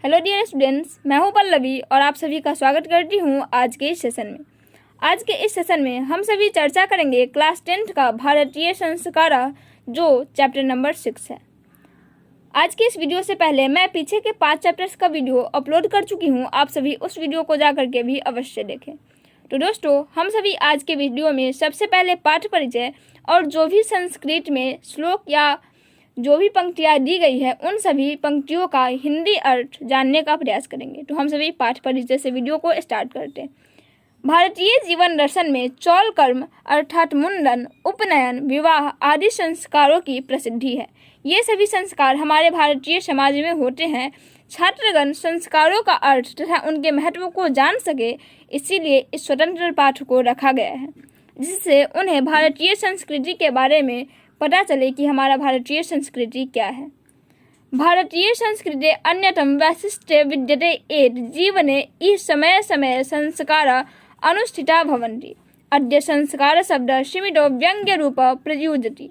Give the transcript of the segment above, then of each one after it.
Hello dear students, मैं हूं पल्लवी और आप सभी का स्वागत करती हूं आज के इस सेशन में। आज के इस सेशन में हम सभी चर्चा करेंगे क्लास 10th का भारतीय संस्कार जो चैप्टर नंबर 6 है। आज की इस वीडियो से पहले मैं पीछे के 5 चैप्टर्स का वीडियो अपलोड कर चुकी हूं, आप सभी उस वीडियो को जा करके भी अवश्य देखें। तो दोस्तों, हम सभी आज के वीडियो में सबसे पहले पाठ परिचय और जो भी संस्कृत में श्लोक या जो भी पंक्तियाँ दी गई है उन सभी पंक्तियों का हिंदी अर्थ जानने का प्रयास करेंगे। तो हम सभी पाठ परिचय से वीडियो को स्टार्ट करते हैं। भारतीय जीवन दर्शन में चौल कर्म अर्थात मुंडन, उपनयन, विवाह आदि संस्कारों की प्रसिद्धि है। ये सभी संस्कार हमारे भारतीय समाज में होते हैं। छात्रगण संस्कारों का अर्थ तथा उनके महत्व को जान सके, इसीलिए इस स्वतंत्र पाठ को रखा गया है, जिससे उन्हें भारतीय संस्कृति के बारे में पता चले कि हमारा भारतीय संस्कृति क्या है। भारतीय संस्कृति अन्यतम वैशिष्ट्य विद्यते एत जीवने इ समय समय संस्कार अनुष्ठिता भवन्ति। अद्य संस्कार शब्द सीमितो व्यंग्य रूप प्रयुज्यते।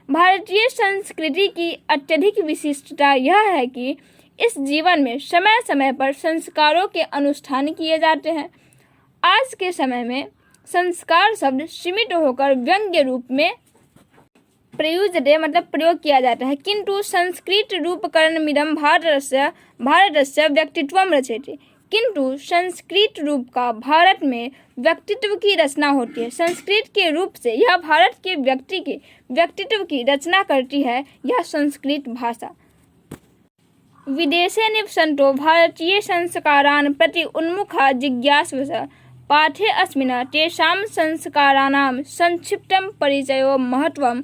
भारतीय संस्कृति की अत्यधिक विशिष्टता यह है कि इस जीवन में समय समय पर संस्कारों के अनुष्ठान किए जाते हैं। आज के समय में संस्कार शब्द सीमित होकर व्यंग्य रूप में प्रयुज्यते मतलब प्रयोग किया जाता है, किंतु संस्कृत रूपकरणमिदं भारतस्य व्यक्तित्वं रचयति। किंतु संस्कृत रूप का भारत में व्यक्तित्व की रचना होती है। संस्कृत के रूप से यह भारत के व्यक्ति के व्यक्तित्व की रचना करती है यह संस्कृत भाषा। विदेशे निवसन्तो भारतीय संस्कारान् प्रति उन्मुखा जिज्ञासवः पाठे अस्मिन् तेषां संस्काराणां संक्षिप्तं परिचयो महत्वं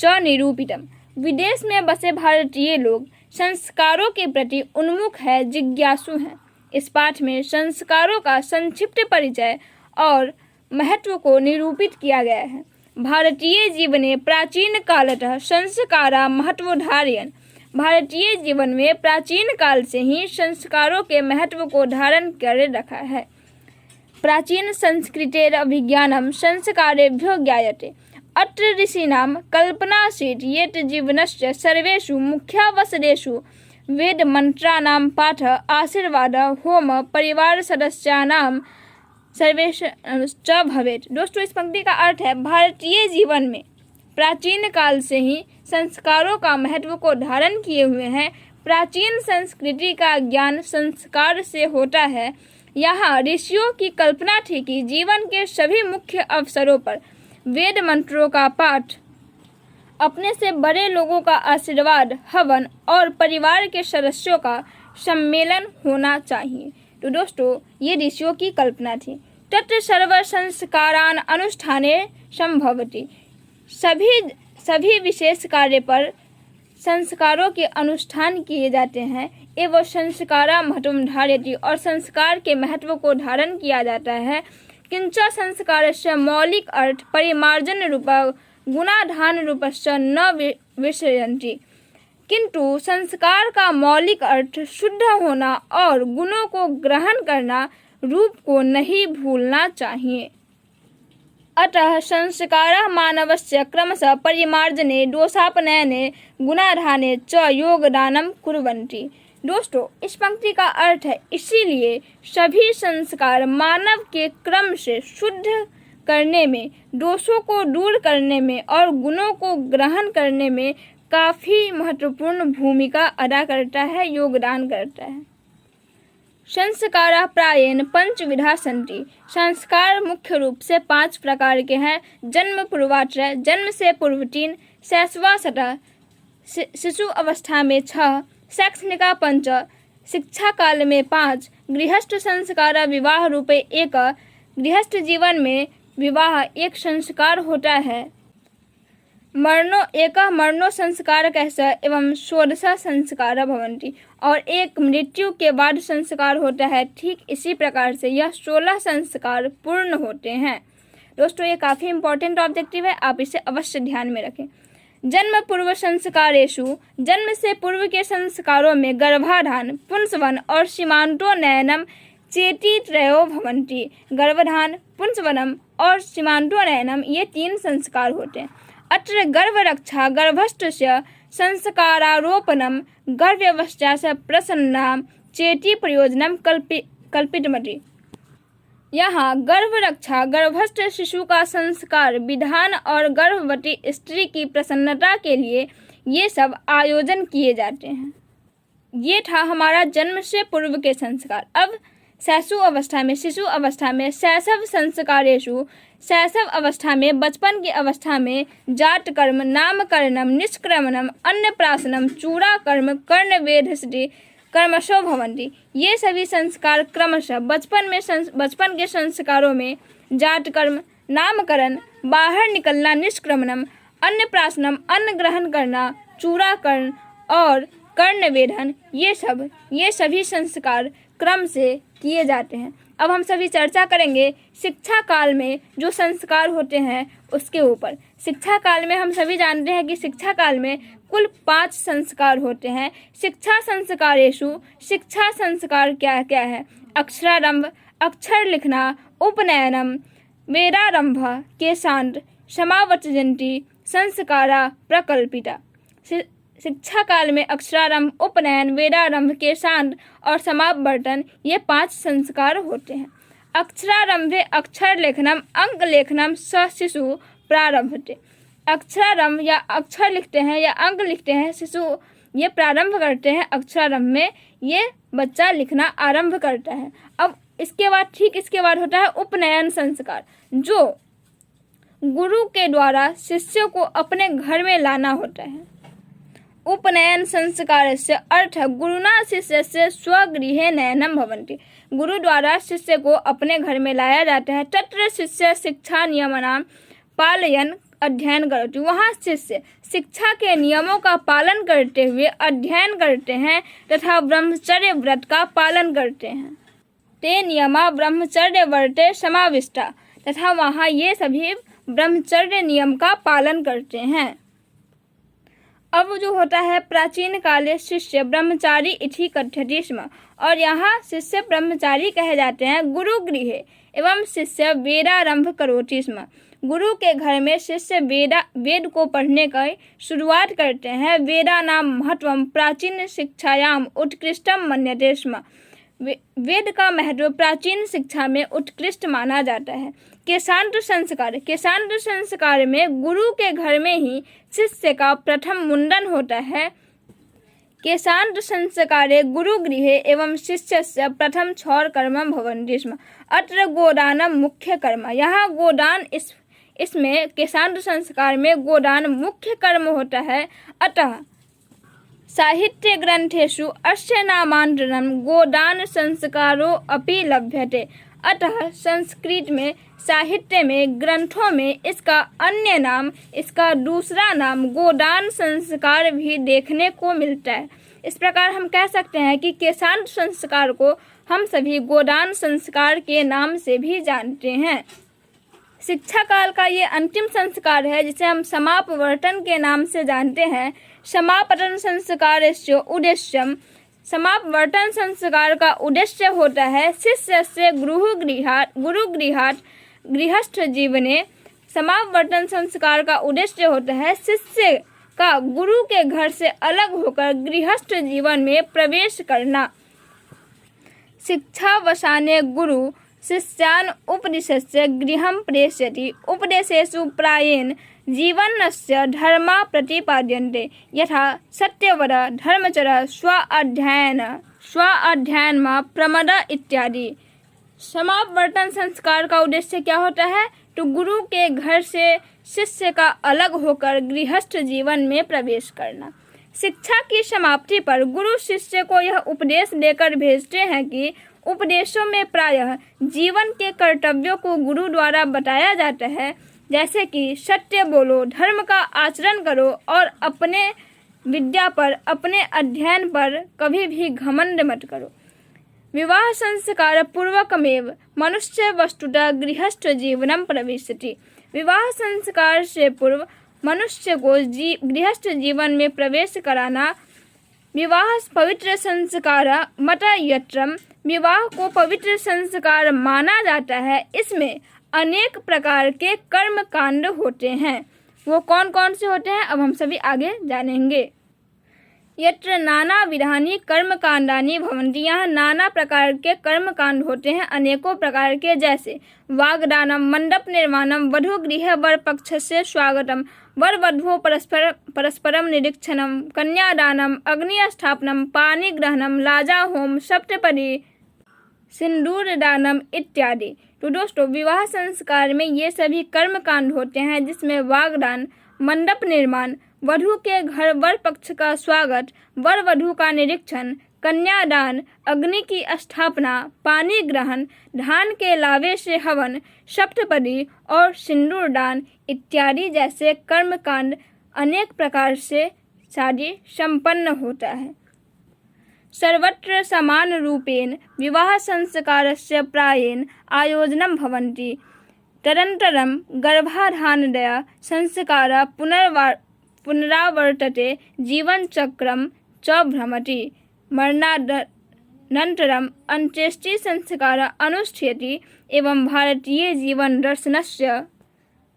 च निरूपितम। विदेश में बसे भारतीय लोग संस्कारों के प्रति उन्मुख है, जिज्ञासु हैं। इस पाठ में संस्कारों का संक्षिप्त परिचय और महत्व को निरूपित किया गया है। भारतीय जीवने प्राचीन कालतः संस्कारा महत्वोधारयन्। भारतीय जीवन में प्राचीन काल से ही संस्कारों के महत्व को धारण कर रखा है। प्राचीन संस्कृतेर अभिज्ञानम संस्कारेभ्यो ज्ञायते। अत्र ऋषीणां कल्पनासीत् यत् जीवनस्य सर्वेषु मुख्यावसरेषु वेदमन्त्राणां पाठ, आशीर्वाद, होम, परिवार सदस्यानां सर्वेश्च भवेत्। दोस्तों, इस पंक्ति का अर्थ है भारतीय जीवन में प्राचीन काल से ही संस्कारों का महत्व को धारण किए हुए हैं। प्राचीन संस्कृति का ज्ञान संस्कार से होता है। यहाँ ऋषियों की कल्पना थी कि जीवन के सभी मुख्य अवसरों पर वेद मंत्रों का पाठ, अपने से बड़े लोगों का आशीर्वाद, हवन और परिवार के सदस्यों का सम्मेलन होना चाहिए। तो दोस्तों, ये ऋषियों की कल्पना थी। तत्र सर्व संस्कारान अनुष्ठाने संभवति। सभी विशेष कार्य पर संस्कारों के अनुष्ठान किए जाते हैं। एवं संस्कारा महत्वं धारयति, और संस्कार के महत्व को धारण किया जाता है। किंच संस्कारस्य मौलिक अर्थ परिमार्जन रूप गुणाधान रूपस्य न विषयन्ति। किंतु संस्कार का मौलिक अर्थ शुद्ध होना और गुणों को ग्रहण करना, रूप को नहीं भूलना चाहिए। अतः संस्काराः मानवस्य क्रमशः परिमार्जने, दोषापनयने, गुणाधाने च योगदानं कुर्वन्ति। दोस्तों, इस पंक्ति का अर्थ है इसीलिए सभी संस्कार मानव के क्रम से शुद्ध करने में, दोषों को दूर करने में और गुणों को ग्रहण करने में काफ़ी महत्वपूर्ण भूमिका अदा करता है, योगदान करता है। संस्काराः प्रायेण पंचविधा सन्ति। संस्कार मुख्य रूप से 5 प्रकार के हैं। जन्म पूर्वाश्रय, जन्म से पूर्व 3, शैशवावस्था शिशु अवस्था में 6, शैक्षणिका 5, शिक्षा काल में 5, गृहस्थ संस्कार विवाह रूपे 1। गृहस्थ जीवन में विवाह एक संस्कार होता है। मरणो एक मरणो संस्कार कैसा एवं 16 संस्कार भवन्ति, और एक मृत्यु के बाद संस्कार होता है। ठीक इसी प्रकार से यह 16 संस्कार पूर्ण होते हैं। दोस्तों, ये काफ़ी इंपॉर्टेंट ऑब्जेक्टिव है, आप इसे अवश्य ध्यान में रखें। जन्म पूर्व संस्कारेषु, जन्म से पूर्व के संस्कारों में गर्भाधान, पुंसवन और सीमांतोन्नयनम चेति त्रयो भवन्ति। गर्भाधान, पुंसवनम और सीमांतोन्नयनम ये 3 संस्कार होते हैं। अत्र गर्भरक्षा गर्भस्थस्य संस्कारारोपणम गर्भावस्था से प्रसन्ना चेटी प्रयोजनम कल्पितमति। यहाँ गर्भ रक्षा, गर्भस्थ शिशु का संस्कार विधान और गर्भवती स्त्री की प्रसन्नता के लिए ये सब आयोजन किए जाते हैं। ये था हमारा जन्म से पूर्व के संस्कार। अब शिशु अवस्था में शैशव संस्कारेषु, शैशव अवस्था में, बचपन की अवस्था में जात कर्म, नामकरणम, निष्क्रमणम, अन्नप्राशनम, चूड़ाकर्म, कर्णवेधस्ति कर्मशो भवन्ति। ये सभी संस्कार क्रमशः बचपन के संस्कारों में जात कर्म, नामकरण, बाहर निकलना, निष्क्रमणम, अन्नप्राशनम, अन्न ग्रहण करना, चूड़ाकरण और कर्णवेधन, ये सभी संस्कार क्रम से किए जाते हैं। अब हम सभी चर्चा करेंगे शिक्षा काल में जो संस्कार होते हैं उसके ऊपर। शिक्षा काल में हम सभी जानते हैं कि शिक्षा काल में कुल 5 संस्कार होते हैं। शिक्षा संस्कारेषु, शिक्षा संस्कार क्या क्या है? अक्षरारंभ, अक्षर लिखना, उपनयनम, वेदारंभ, केशांत, समावर्तयन्ति, संस्कारा प्रकल्पिता। शिक्षा काल में अक्षरारंभ, उपनयन, वेदारंभ, केशांत और समावर्तन, ये 5 संस्कार होते हैं। अक्षरारंभे अक्षर लेखनम, अंक लेखनम स शिशु प्रारंभते। अक्षरारंभ या अक्षर लिखते हैं या अंक लिखते हैं शिशु, ये प्रारंभ करते हैं। अक्षरारंभ में ये बच्चा लिखना आरंभ करता है। अब ठीक इसके बाद होता है उपनयन संस्कार, जो गुरु के द्वारा शिष्य को अपने घर में लाना होता है। उपनयन संस्कार से अर्थ गुरुना शिष्य से स्वगृहे नयनम भवन्ति। गुरु द्वारा शिष्य को अपने घर में लाया जाता है। तत्र शिष्य शिक्षा नियमनाम पालयन अध्ययन करोति। वहाँ शिष्य शिक्षा के नियमों का पालन करते हुए अध्ययन करते हैं तथा ब्रह्मचर्य व्रत का पालन करते हैं। ते नियमा ब्रह्मचर्य व्रते समाविष्टा, तथा वहाँ ये सभी ब्रह्मचर्य नियम का पालन करते हैं। अब जो होता है प्राचीन काले शिष्य ब्रह्मचारी इति कथ्यते स्म, और यहाँ शिष्य ब्रह्मचारी कहे जाते हैं। गुरु गृहे एवं शिष्य वेदारंभ करोति स्म। गुरु के घर में शिष्य वेद को पढ़ने का शुरुआत करते हैं। वेदानाम महत्वम प्राचीन शिक्षायाम उत्कृष्टम मन्यते स्म। वेद का महत्व प्राचीन शिक्षा में उत्कृष्ट माना जाता है। केशांत संस्कार में गुरु के घर में ही शिष्य का प्रथम मुंडन होता है। केशांत संस्कारे गुरुगृहे एवं शिष्यस्य प्रथम क्षौर कर्म भवन्ति स्म। अत्र गोदानम मुख्य कर्म। यहाँ गोदान इसमें केशांत संस्कार में गोदान मुख्य कर्म होता है। अतः साहित्य ग्रंथेषु अस्य नामांतरणं गोदान संस्कारो अपि लभ्यते। अतः संस्कृत में, साहित्य में, ग्रंथों में इसका अन्य नाम, इसका दूसरा नाम गोदान संस्कार भी देखने को मिलता है। इस प्रकार हम कह सकते हैं कि केशांत संस्कार को हम सभी गोदान संस्कार के नाम से भी जानते हैं। शिक्षा काल का ये अंतिम संस्कार है जिसे हम समापवर्तन के नाम से जानते हैं। समापतन संस्कारस्य उद्देश्यम। समापवर्तन संस्कार का उद्देश्य होता है शिष्य से गुरुगृहात् गृहस्थ जीवने। समापवर्तन संस्कार का उद्देश्य होता है शिष्य का गुरु के घर से अलग होकर गृहस्थ जीवन में प्रवेश करना। शिक्षावसाने गुरु शिष्यान् उपदिशस्य गृहं प्रेषयति। उपदेशेषु प्रायेण जीवनस्य धर्मा प्रतिपाद्यन्ते, यथा सत्यवद, धर्मचर, स्वाध्यायन प्रमद इत्यादि। समापवर्तन संस्कार का उद्देश्य क्या होता है? तो गुरु के घर से शिष्य का अलग होकर गृहस्थ जीवन में प्रवेश करना। शिक्षा की समाप्ति पर गुरु शिष्य को यह उपदेश देकर भेजते हैं कि उपदेशों में प्रायः जीवन के कर्तव्यों को गुरु द्वारा बताया जाता है, जैसे कि सत्य बोलो, धर्म का आचरण करो और अपने विद्या पर, अपने अध्ययन पर कभी भी घमंड मत करो। विवाह संस्कार पूर्वकमेव मनुष्य वस्तुतः गृहस्थ जीवनम प्रविशति। विवाह संस्कार से पूर्व मनुष्य को गृहस्थ जीवन में प्रवेश कराना। विवाह पवित्र संस्कार मत यत्रम। विवाह को पवित्र संस्कार माना जाता है। इसमें अनेक प्रकार के कर्म कांड होते हैं। वो कौन कौन से होते हैं अब हम सभी आगे जानेंगे। यत्र नाना विधानि कर्मकांडानि भवन्ति, यहाँ नाना प्रकार के कर्मकांड होते हैं, अनेकों प्रकार के, जैसे वाग्दानम, मंडप निर्माणम, वधू गृह वर पक्षस्य स्वागतम, वर वधू परस्परम निरीक्षणम, कन्यादानम, अग्नि स्थापनम, पानी ग्रहणम, लाजा होम, सप्तपदी, सिंदूर दानम इत्यादि। तो दोस्तों, विवाह संस्कार में ये सभी कर्मकांड होते हैं, जिसमें वाग्दान, मंडप निर्माण, वधू के घर वर पक्ष का स्वागत, वर वधू का निरीक्षण, कन्यादान, अग्नि की स्थापना, पानी ग्रहण, धान के लावे से हवन, सप्तपदी और सिंदूर दान इत्यादि जैसे कर्मकांड अनेक प्रकार से शादी संपन्न होता है। सर्वत्र समान रूपेण विवाह संस्कारस्य प्रायेण आयोजनं भवन्ति। तदनन्तरं गर्भाधानदया संस्कारः पुनरावर्तते, जीवनचक्रं च भ्रमति। मरणानन्तरम् अंत्येष्टि संस्कारः अनुष्ठ्यते। एवं भारतीय जीवन दर्शनस्य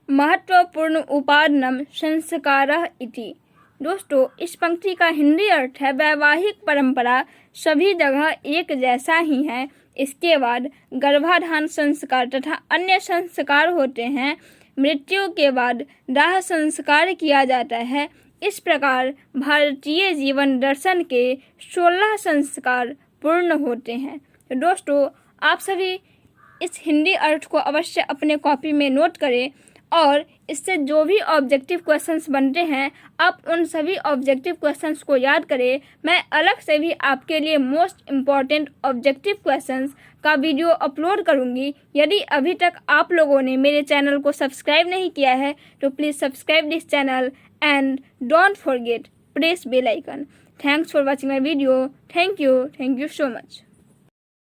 महत्वपूर्ण उपादानं संस्कारः इति। दोस्तों, इस पंक्ति का हिंदी अर्थ है वैवाहिक परंपरा सभी जगह एक जैसा ही है। इसके बाद गर्भाधान संस्कार तथा अन्य संस्कार होते हैं। मृत्यु के बाद दाह संस्कार किया जाता है। इस प्रकार भारतीय जीवन दर्शन के 16 संस्कार पूर्ण होते हैं। तो दोस्तों, आप सभी इस हिंदी अर्थ को अवश्य अपने कॉपी में नोट करें और इससे जो भी ऑब्जेक्टिव क्वेश्चंस बनते हैं, आप उन सभी ऑब्जेक्टिव क्वेश्चंस को याद करें। मैं अलग से भी आपके लिए मोस्ट इम्पॉर्टेंट ऑब्जेक्टिव क्वेश्चंस का वीडियो अपलोड करूंगी। यदि अभी तक आप लोगों ने मेरे चैनल को सब्सक्राइब नहीं किया है तो please subscribe this channel and don't forget press bell icon. Thanks for watching my video. Thank you so much.